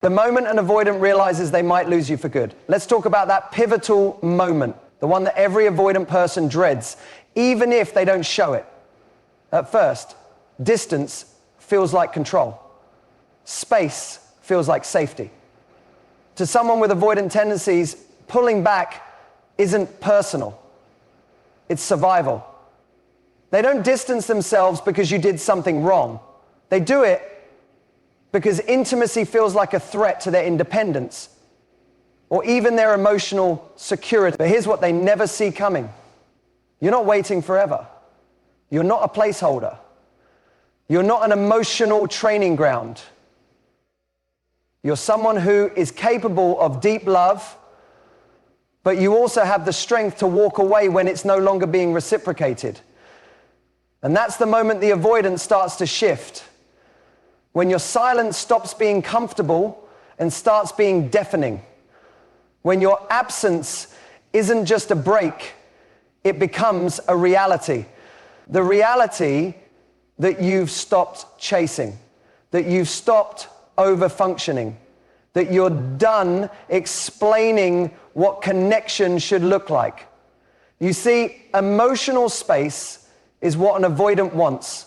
The moment an avoidant realizes they might lose you for good. Let's talk about that pivotal moment, the one that every avoidant person dreads, even if they don't show it. At first, distance feels like control. Space feels like safety. To someone with avoidant tendencies, pulling back isn't personal. It's survival. They don't distance themselves because you did something wrong. They do it because intimacy feels like a threat to their independence or even their emotional security. But here's what they never see coming. You're not waiting forever. You're not a placeholder. You're not an emotional training ground. You're someone who is capable of deep love, but you also have the strength to walk away when it's no longer being reciprocated. And that's the moment the avoidance starts to shift. When your silence stops being comfortable and starts being deafening. When your absence isn't just a break, it becomes a reality. The reality that you've stopped chasing, that you've stopped over-functioning, that you're done explaining what connection should look like. You see, emotional space is what an avoidant wants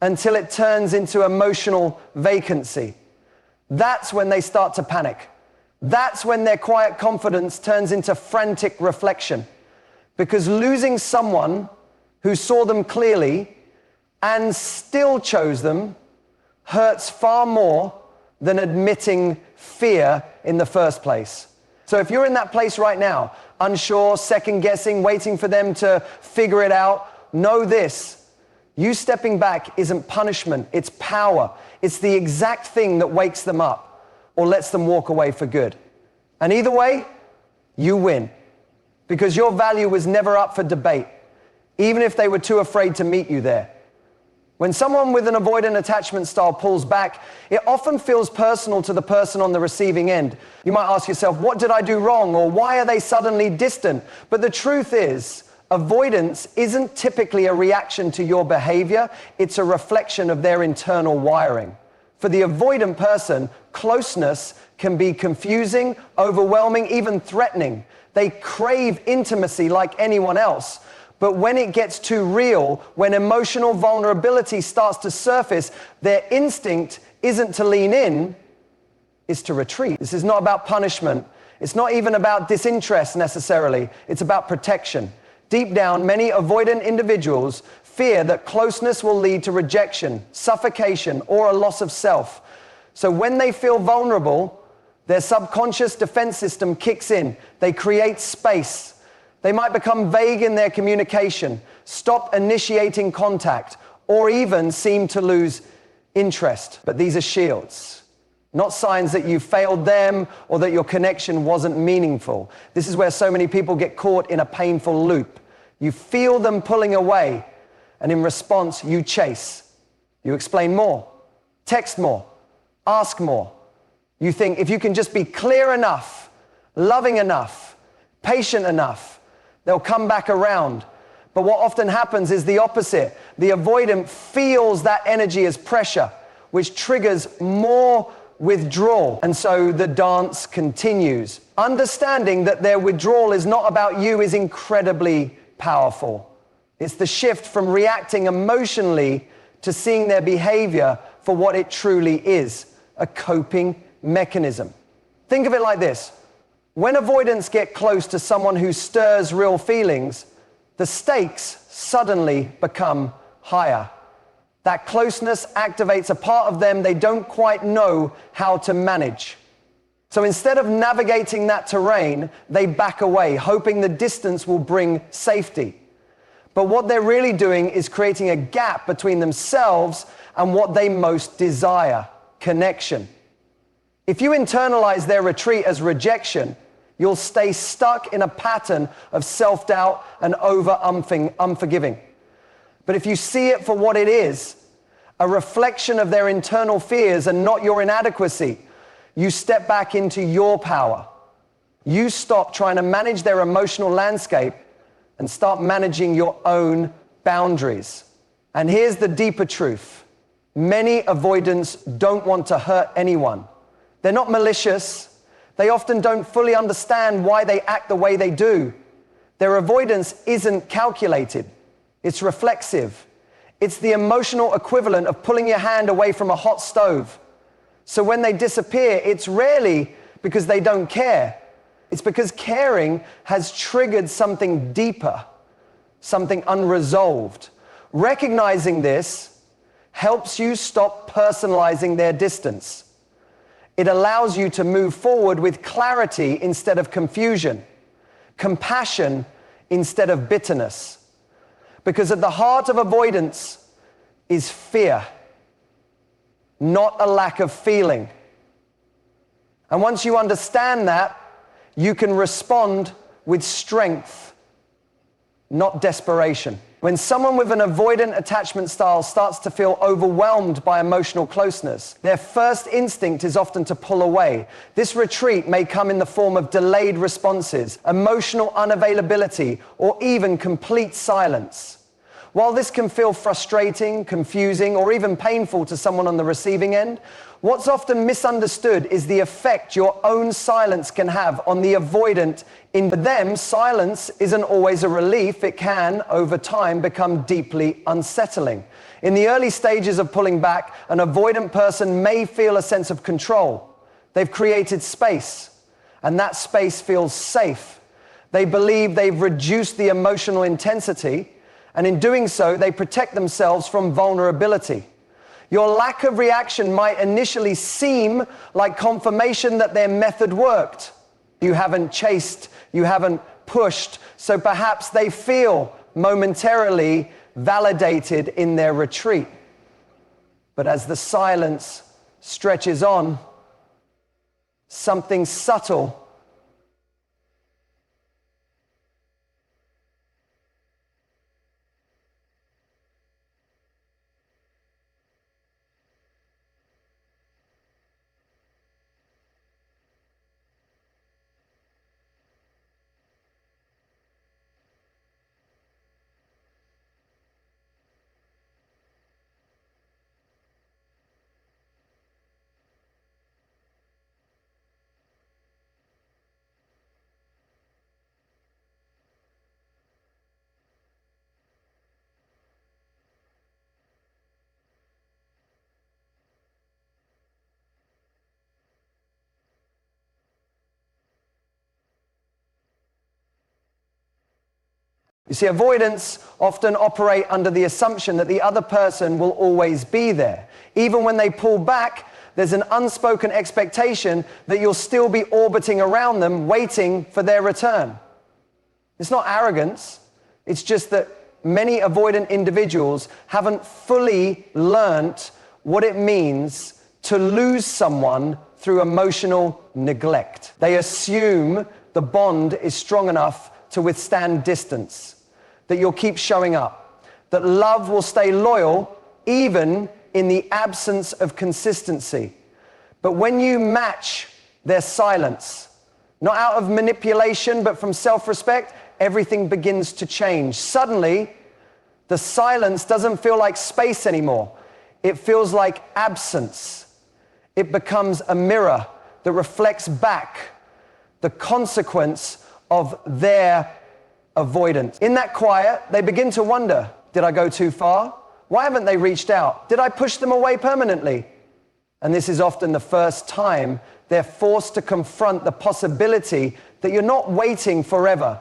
until it turns into emotional vacancy. That's when they start to panic. That's when their quiet confidence turns into frantic reflection. Because losing someone who saw them clearly and still chose them hurts far more than admitting fear in the first place. So if you're in that place right now, unsure, second-guessing, waiting for them to figure it out, know this: you stepping back isn't punishment, it's power. It's the exact thing that wakes them up or lets them walk away for good. And either way, you win. Because your value was never up for debate, even if they were too afraid to meet you there. When someone with an avoidant attachment style pulls back, it often feels personal to the person on the receiving end. You might ask yourself, what did I do wrong? Or why are they suddenly distant? But the truth is, avoidance isn't typically a reaction to your behavior. It's a reflection of their internal wiring. For the avoidant person, closeness can be confusing, overwhelming, even threatening. They crave intimacy like anyone else. But when it gets too real, when emotional vulnerability starts to surface, their instinct isn't to lean in, it's to retreat. This is not about punishment. It's not even about disinterest necessarily. It's about protection. Deep down, many avoidant individuals fear that closeness will lead to rejection, suffocation, or a loss of self. So when they feel vulnerable, their subconscious defense system kicks in. They create space. They might become vague in their communication, stop initiating contact, or even seem to lose interest. But these are shields, not signs that you failed them or that your connection wasn't meaningful. This is where so many people get caught in a painful loop. You feel them pulling away, and in response, you chase. You explain more, text more, ask more. You think if you can just be clear enough, loving enough, patient enough, they'll come back around. But what often happens is the opposite. The avoidant feels that energy as pressure, which triggers more withdrawal. And so the dance continues. Understanding that their withdrawal is not about you is incredibly powerful. It's the shift from reacting emotionally to seeing their behavior for what it truly is, a coping mechanism. Think of it like this. When avoidants get close to someone who stirs real feelings, the stakes suddenly become higher. That closeness activates a part of them they don't quite know how to manage. So instead of navigating that terrain, they back away, hoping the distance will bring safety. But what they're really doing is creating a gap between themselves and what they most desire, connection. If you internalize their retreat as rejection, you'll stay stuck in a pattern of self-doubt and unforgiving. But if you see it for what it is, a reflection of their internal fears and not your inadequacy, you step back into your power. You stop trying to manage their emotional landscape and start managing your own boundaries. And here's the deeper truth. Many avoidants don't want to hurt anyone. They're not malicious. They often don't fully understand why they act the way they do. Their avoidance isn't calculated. It's reflexive. It's the emotional equivalent of pulling your hand away from a hot stove. So when they disappear, it's rarely because they don't care. It's because caring has triggered something deeper, something unresolved. Recognizing this helps you stop personalizing their distance. It allows you to move forward with clarity instead of confusion, compassion instead of bitterness. Because at the heart of avoidance is fear, not a lack of feeling. And once you understand that, you can respond with strength, not desperation. When someone with an avoidant attachment style starts to feel overwhelmed by emotional closeness, their first instinct is often to pull away. This retreat may come in the form of delayed responses, emotional unavailability, or even complete silence. While this can feel frustrating, confusing, or even painful to someone on the receiving end, what's often misunderstood is the effect your own silence can have on the avoidant. For them, silence isn't always a relief. It can, over time, become deeply unsettling. In the early stages of pulling back, an avoidant person may feel a sense of control. They've created space, and that space feels safe. They believe they've reduced the emotional intensity, and in doing so, they protect themselves from vulnerability. Your lack of reaction might initially seem like confirmation that their method worked. You haven't chased, you haven't pushed, so perhaps they feel momentarily validated in their retreat. But as the silence stretches on, something subtle You see, avoidants often operate under the assumption that the other person will always be there. Even when they pull back, there's an unspoken expectation that you'll still be orbiting around them, waiting for their return. It's not arrogance. It's just that many avoidant individuals haven't fully learnt what it means to lose someone through emotional neglect. They assume the bond is strong enough to withstand distance, that you'll keep showing up, that love will stay loyal even in the absence of consistency. But when you match their silence, not out of manipulation, but from self-respect, everything begins to change. Suddenly, the silence doesn't feel like space anymore. It feels like absence. It becomes a mirror that reflects back the consequence of their avoidance. In that quiet, they begin to wonder, did I go too far? Why haven't they reached out? Did I push them away permanently? And this is often the first time they're forced to confront the possibility that you're not waiting forever.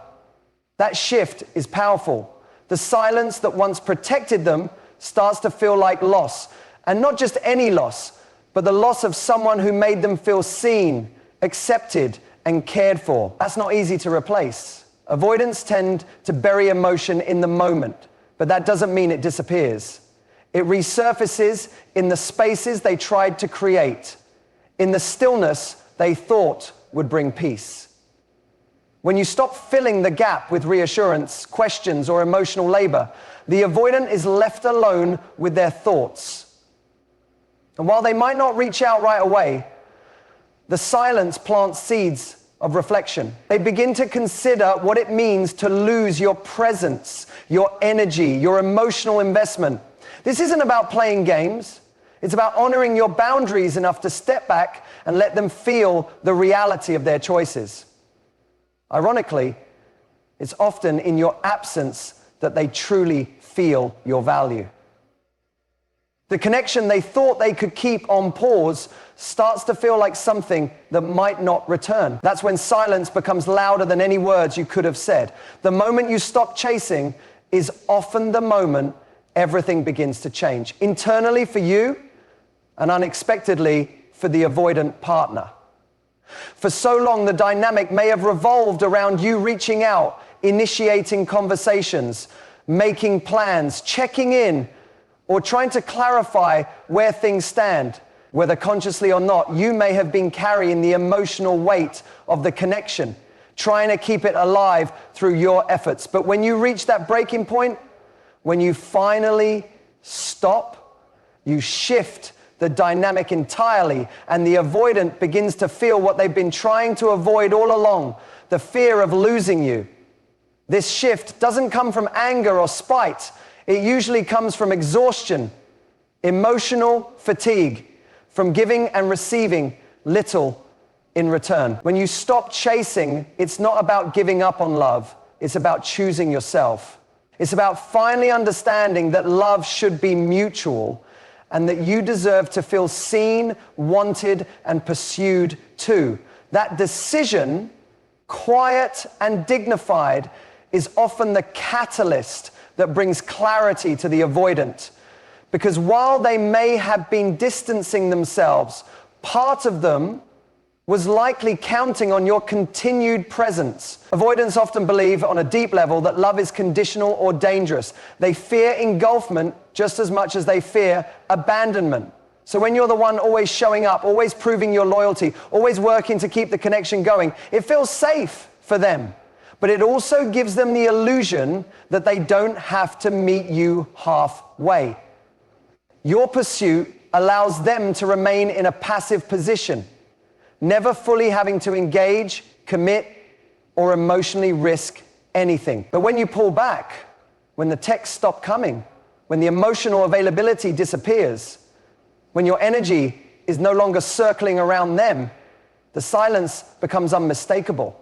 That shift is powerful. The silence that once protected them starts to feel like loss. And not just any loss, but the loss of someone who made them feel seen, accepted, and cared for. That's not easy to replace. Avoidants tend to bury emotion in the moment, but that doesn't mean it disappears. It resurfaces in the spaces they tried to create, in the stillness they thought would bring peace. When you stop filling the gap with reassurance, questions, or emotional labor, the avoidant is left alone with their thoughts. And while they might not reach out right away, the silence plants seeds of reflection. They begin to consider what it means to lose your presence, your energy, your emotional investment. This isn't about playing games. It's about honoring your boundaries enough to step back and let them feel the reality of their choices. Ironically, it's often in your absence that they truly feel your value. The connection they thought they could keep on pause starts to feel like something that might not return. That's when silence becomes louder than any words you could have said. The moment you stop chasing is often the moment everything begins to change. Internally for you, and unexpectedly for the avoidant partner. For so long, the dynamic may have revolved around you reaching out, initiating conversations, making plans, checking in, or trying to clarify where things stand. Whether consciously or not, you may have been carrying the emotional weight of the connection, trying to keep it alive through your efforts. But when you reach that breaking point, when you finally stop, you shift the dynamic entirely, and the avoidant begins to feel what they've been trying to avoid all along, the fear of losing you. This shift doesn't come from anger or spite. It usually comes from exhaustion, emotional fatigue, from giving and receiving little in return. When you stop chasing, it's not about giving up on love. It's about choosing yourself. It's about finally understanding that love should be mutual and that you deserve to feel seen, wanted, and pursued too. That decision, quiet and dignified, is often the catalyst that brings clarity to the avoidant. Because while they may have been distancing themselves, part of them was likely counting on your continued presence. Avoidants often believe on a deep level that love is conditional or dangerous. They fear engulfment just as much as they fear abandonment. So when you're the one always showing up, always proving your loyalty, always working to keep the connection going, it feels safe for them. But it also gives them the illusion that they don't have to meet you halfway. Your pursuit allows them to remain in a passive position, never fully having to engage, commit, or emotionally risk anything. But when you pull back, when the texts stop coming, when the emotional availability disappears, when your energy is no longer circling around them, the silence becomes unmistakable.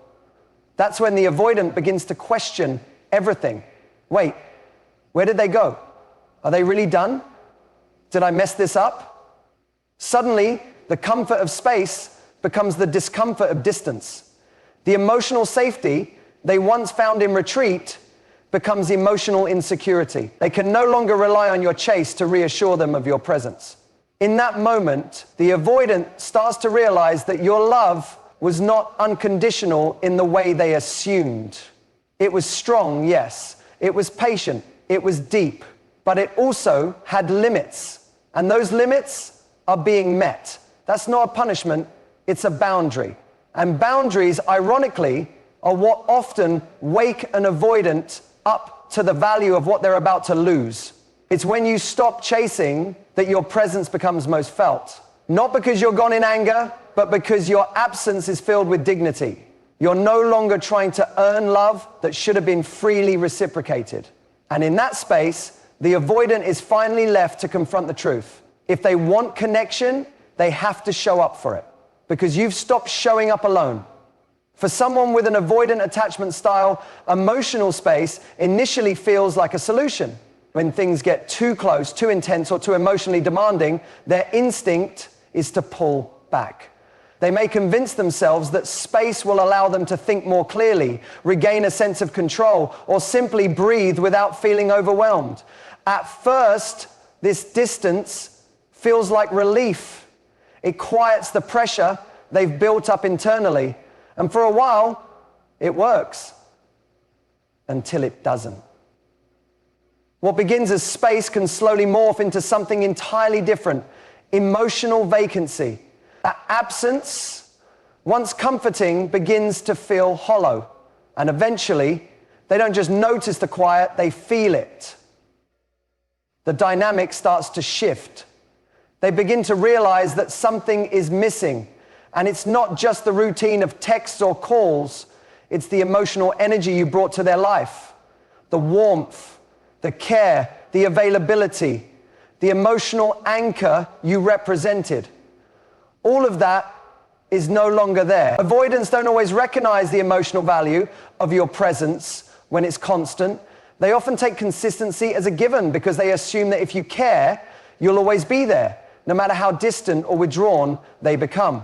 That's when the avoidant begins to question everything. Wait, where did they go? Are they really done? Did I mess this up? Suddenly, the comfort of space becomes the discomfort of distance. The emotional safety they once found in retreat becomes emotional insecurity. They can no longer rely on your chase to reassure them of your presence. In that moment, the avoidant starts to realize that your love was not unconditional in the way they assumed. It was strong, yes. It was patient. It was deep. But it also had limits. And those limits are being met. That's not a punishment. It's a boundary. And boundaries, ironically, are what often wake an avoidant up to the value of what they're about to lose. It's when you stop chasing that your presence becomes most felt. Not because you're gone in anger, but because your absence is filled with dignity. You're no longer trying to earn love that should have been freely reciprocated. And in that space, the avoidant is finally left to confront the truth. If they want connection, they have to show up for it, because you've stopped showing up alone. For someone with an avoidant attachment style, emotional space initially feels like a solution. When things get too close, too intense, or too emotionally demanding, their instinct is to pull back. They may convince themselves that space will allow them to think more clearly, regain a sense of control, or simply breathe without feeling overwhelmed. At first, this distance feels like relief. It quiets the pressure they've built up internally. And for a while, it works. Until it doesn't. What begins as space can slowly morph into something entirely different. Emotional vacancy. That absence, once comforting, begins to feel hollow. And eventually, they don't just notice the quiet, they feel it. The dynamic starts to shift. They begin to realize that something is missing. And it's not just the routine of texts or calls, it's the emotional energy you brought to their life. The warmth, the care, the availability. the emotional anchor you represented. All of that is no longer there. Avoidants don't always recognize the emotional value of your presence when it's constant. They often take consistency as a given because they assume that if you care, you'll always be there, no matter how distant or withdrawn they become.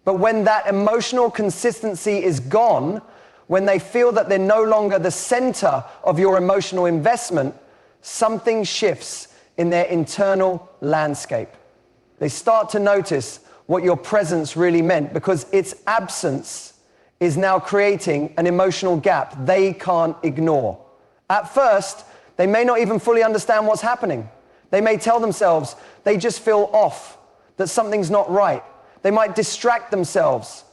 But when that emotional consistency is gone, when they feel that they're no longer the center of your emotional investment, something shifts in their internal landscape. They start to notice what your presence really meant because its absence is now creating an emotional gap they can't ignore. At first, they may not even fully understand what's happening. They may tell themselves they just feel off, that something's not right. They might distract themselves,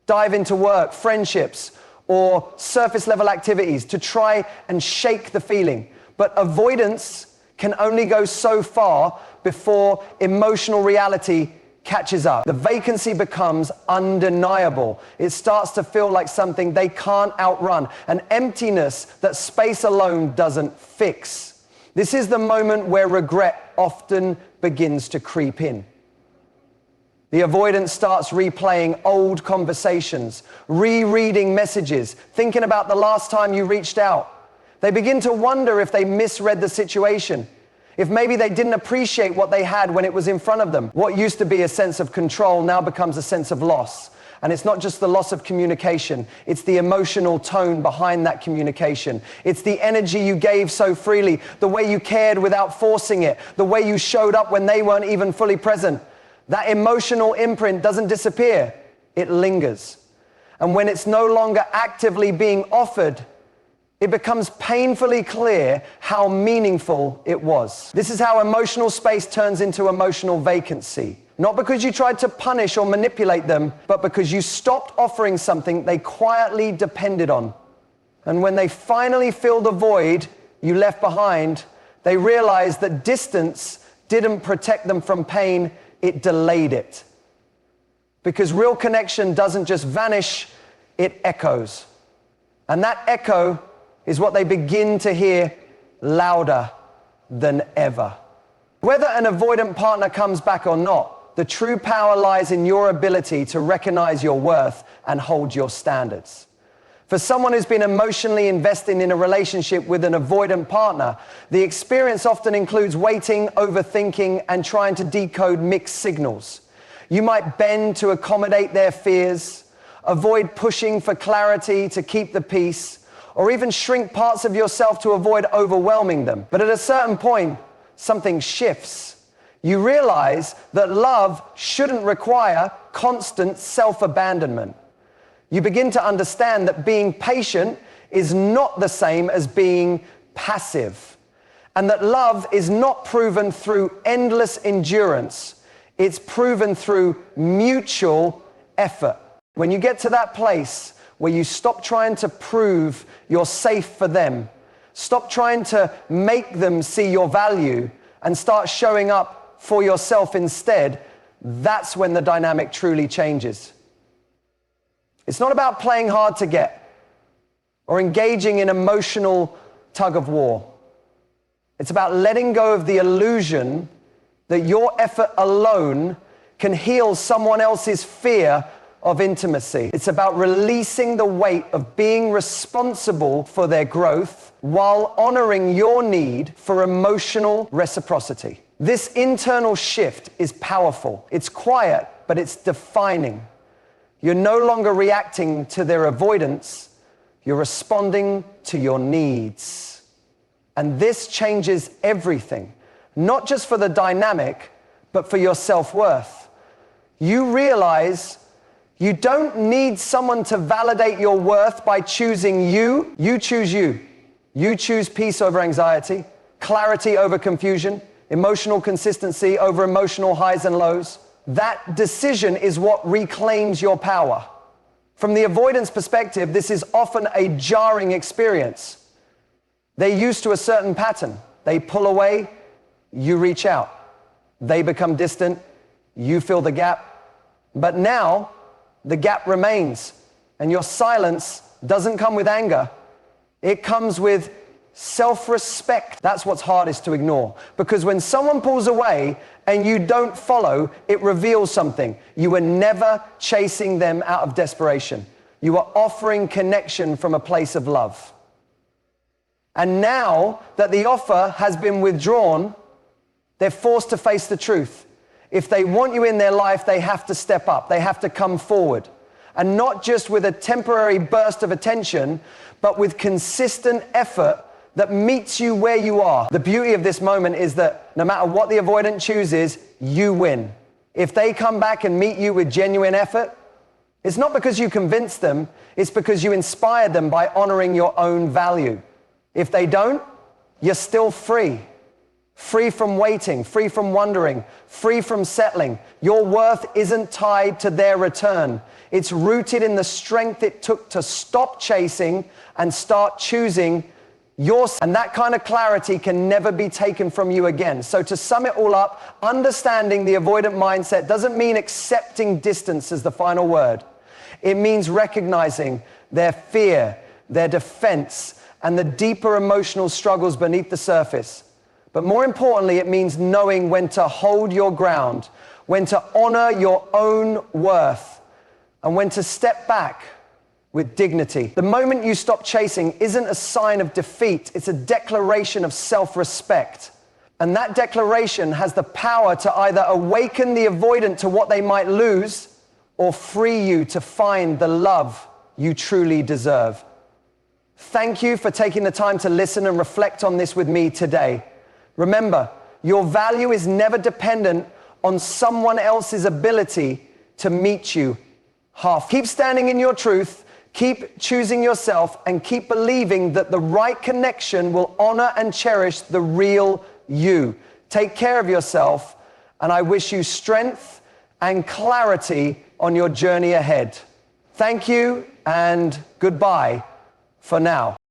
dive into work, friendships, or surface level activities to try and shake the feeling. But avoidance can only go so far before emotional reality catches up. The vacancy becomes undeniable. It starts to feel like something they can't outrun, an emptiness that space alone doesn't fix. This is the moment where regret often begins to creep in. The avoidant starts replaying old conversations, rereading messages, thinking about the last time you reached out. They begin to wonder if they misread the situation, if maybe they didn't appreciate what they had when it was in front of them. What used to be a sense of control now becomes a sense of loss. And it's not just the loss of communication, it's the emotional tone behind that communication. It's the energy you gave so freely, the way you cared without forcing it, the way you showed up when they weren't even fully present. That emotional imprint doesn't disappear, it lingers. And when it's no longer actively being offered, it becomes painfully clear how meaningful it was. This is how emotional space turns into emotional vacancy. Not because you tried to punish or manipulate them, but because you stopped offering something they quietly depended on. And when they finally fill the void you left behind, they realize that distance didn't protect them from pain, it delayed it. Because real connection doesn't just vanish, it echoes. And that echo is what they begin to hear louder than ever. Whether an avoidant partner comes back or not, the true power lies in your ability to recognize your worth and hold your standards. For someone who's been emotionally investing in a relationship with an avoidant partner, the experience often includes waiting, overthinking, and trying to decode mixed signals. You might bend to accommodate their fears, avoid pushing for clarity to keep the peace, or even shrink parts of yourself to avoid overwhelming them. But at a certain point, something shifts. You realize that love shouldn't require constant self-abandonment. You begin to understand that being patient is not the same as being passive, and that love is not proven through endless endurance. It's proven through mutual effort. When you get to that place where you stop trying to prove you're safe for them, stop trying to make them see your value, and start showing up for yourself instead, that's when the dynamic truly changes. It's not about playing hard to get or engaging in emotional tug of war. It's about letting go of the illusion that your effort alone can heal someone else's fear of intimacy. It's about releasing the weight of being responsible for their growth while honoring your need for emotional reciprocity. This internal shift is powerful. It's quiet, but it's defining. You're no longer reacting to their avoidance, you're responding to your needs. And this changes everything, not just for the dynamic, but for your self-worth. You realize you don't need someone to validate your worth by choosing you. You choose you. You choose peace over anxiety, clarity over confusion, emotional consistency over emotional highs and lows. That decision is what reclaims your power. From the avoidance perspective, this is often a jarring experience. They're used to a certain pattern. They pull away, you reach out. They become distant, you fill the gap. But now, the gap remains, and your silence doesn't come with anger. It comes with Self-respect, that's what's hardest to ignore. Because when someone pulls away and you don't follow, it reveals something. You were never chasing them out of desperation. You were offering connection from a place of love. And now that the offer has been withdrawn, they're forced to face the truth. If they want you in their life, they have to step up. They have to come forward. And not just with a temporary burst of attention, but with consistent effort that meets you where you are. The beauty of this moment is that no matter what the avoidant chooses, you win. If they come back and meet you with genuine effort, it's not because you convinced them, it's because you inspired them by honoring your own value. If they don't, you're still free. Free from waiting, free from wondering, free from settling. Your worth isn't tied to their return. It's rooted in the strength it took to stop chasing and start choosing yours. And that kind of clarity can never be taken from you again. So to sum it all up, understanding the avoidant mindset doesn't mean accepting distance as the final word. It means recognizing their fear, their defense, and the deeper emotional struggles beneath the surface. But more importantly, it means knowing when to hold your ground, when to honor your own worth, and when to step back with dignity. The moment you stop chasing isn't a sign of defeat, it's a declaration of self-respect. And that declaration has the power to either awaken the avoidant to what they might lose, or free you to find the love you truly deserve. Thank you for taking the time to listen and reflect on this with me today. Remember, your value is never dependent on someone else's ability to meet you half. Keep standing in your truth, keep choosing yourself, and keep believing that the right connection will honor and cherish the real you. Take care of yourself, and I wish you strength and clarity on your journey ahead. Thank you, and goodbye for now.